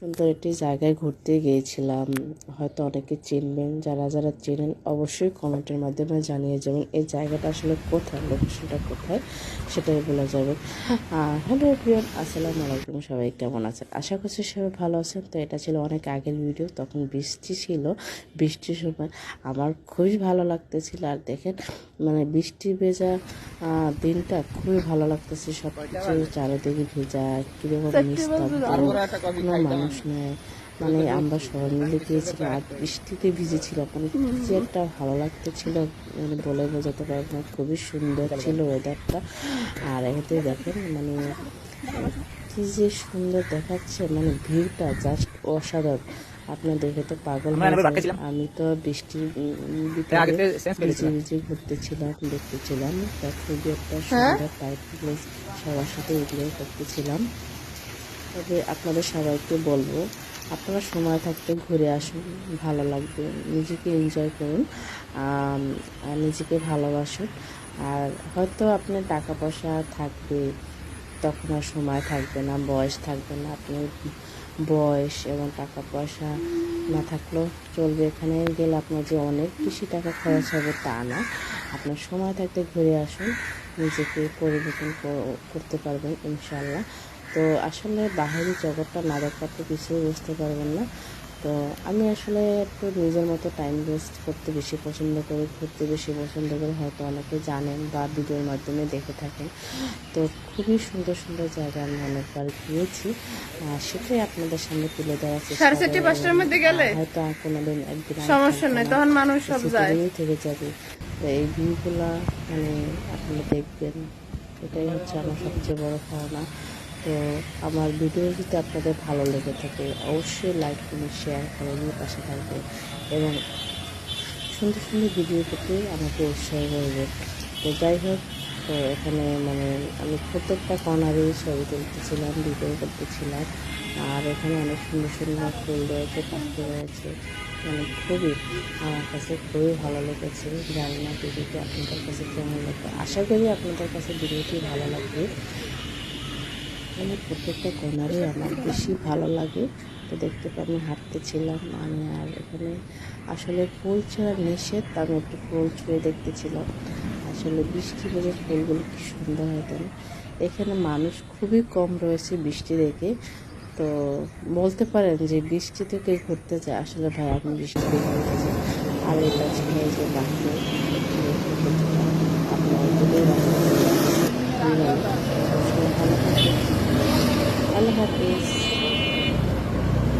সুন্দর একটি জায়গায় ঘুরতে গিয়েছিলাম। হয়তো অনেকে চিনবেন, যারা যারা চেনেন অবশ্যই কমেন্টের মাধ্যমে জানিয়ে যাবেন এই জায়গাটা আসলে কোথায়, লোকেশনটা কোথায় সেটাই বলে যাবেন। হ্যালো এভরিওয়ান, আসসালামু আলাইকুম। সবাই কেমন আছেন? আশা করছি সবাই ভালো আছেন। তো এটা ছিল অনেক আগের ভিডিও, তখন বৃষ্টি ছিল। বৃষ্টির সময় আমার খুবই ভালো লাগতেছিল। আর দেখেন বৃষ্টি ভেজা দিনটা খুবই ভালো লাগতেছে। সব কিছু চারিদিকে ভেজা, কীরকম নিস্তব্ধ, কোনো মানুষ নেই। আমরা সবাই মিলে গিয়েছিলাম আর বৃষ্টিতে ভিজেছিলাম। কি যে একটা ভালো লাগতেছিল, বলে বোঝাতে পারবো না। খুবই সুন্দর ছিল ওয়েদারটা। আর এতে দেখেন কি যে সুন্দর দেখাচ্ছে, ভিউটা জাস্ট অসাধারণ। আপনার দেখে তো পাগল হয়ে যাবেন। আমি তো বৃষ্টির ভিতরে ভিজে ভিজে ঘুরতেছিলাম, দেখতেছিলাম। তা খুবই একটা সুন্দর টাইপ প্লেস, সবার সাথে এনজয় করতেছিলাম। তবে আপনাদের সবাইকে বলবো, আপনারা সময় থাকতে ঘুরে আসুন, ভালো লাগবে। নিজেকে এনজয় করুন, আর নিজেকে ভালোবাসুন। আর হয়তো আপনার টাকা পয়সা থাকবে, তখন আর সময় থাকবে না, বয়স থাকবে না। আপনার বয়স এবং টাকা পয়সা না থাকলেও চলবে। এখানে গেলে আপনার যে অনেক বেশি টাকা খরচ হবে তা না। আপনার সময় থাকতে ঘুরে আসুন, নিজেকে পরিবর্তন করতে পারবেন ইনশাল্লাহ। তো আসলে বাহিরি জগৎটা না দেখলে আপনি কিছুই বুঝতে পারবেন না। তো আমি আসলে একটু নিজের মতো টাইম ওয়েস্ট করতে বেশি পছন্দ করি, ঘুরতে বেশি পছন্দ করি। হয়তো অনেকে জানেন বা ভিডিওর মাধ্যমে দেখে থাকেন। তো খুবই সুন্দর সুন্দর জায়গা আমি অনেকবার গিয়েছি, সেটাই আপনাদের সামনে তুলে ধরার চেষ্টা করি। হয়তো কোনোদিন একদিন সমস্যা নেই, তখন মানুষ সব যায় থেকে যাবে। তো এই ভিউগুলা আপনারা দেখবেন, এটাই হচ্ছে আমার সবচেয়ে বড় পাওনা। তো আমার ভিডিও যদি আপনাদের ভালো লেগে থাকে অবশ্যই লাইক করুন, শেয়ার করুন, পাশে থাকবেন এবং সুন্দর সুন্দর ভিডিও পেতে আমাকে উৎসাহ করবে। তো যাই হোক, তো এখানে আমি প্রত্যেকটা কর্নারে ছবি তুলতেছিলাম, ভিডিও করতেছিলাম। আর এখানে অনেক সুন্দর সুন্দর ফুল রয়েছে, পাখি রয়েছে। খুবই আমার কাছে খুবই ভালো লেগেছে। জানি না ভিডিওটি আপনাদের কাছে কেমন লাগবে, আশা করি আপনাদের কাছে ভিডিওটি ভালো লাগবে। প্রত্যেকটা কর্নারে আমার বেশি ভালো লাগে। তো দেখতে আমি হাঁটতেছিলাম আর এখানে আসলে ফুল ছোঁয়া নিষেধ, আমি একটু ফুল ছুঁয়ে দেখতেছিলাম। আসলে বৃষ্টি ভেজে ফুলগুলো কি সুন্দর হতো। এখানে মানুষ খুবই কম রয়েছে বৃষ্টি দেখে। তো বলতে পারেন যে বৃষ্টি থেকে ঘুরতে যায়। আসলে ভাই আমি বৃষ্টি দেখে ঘুরতে যাই। আর এটা ছিল যে বাহিরে আপনার আল্লাহ হাফিজ।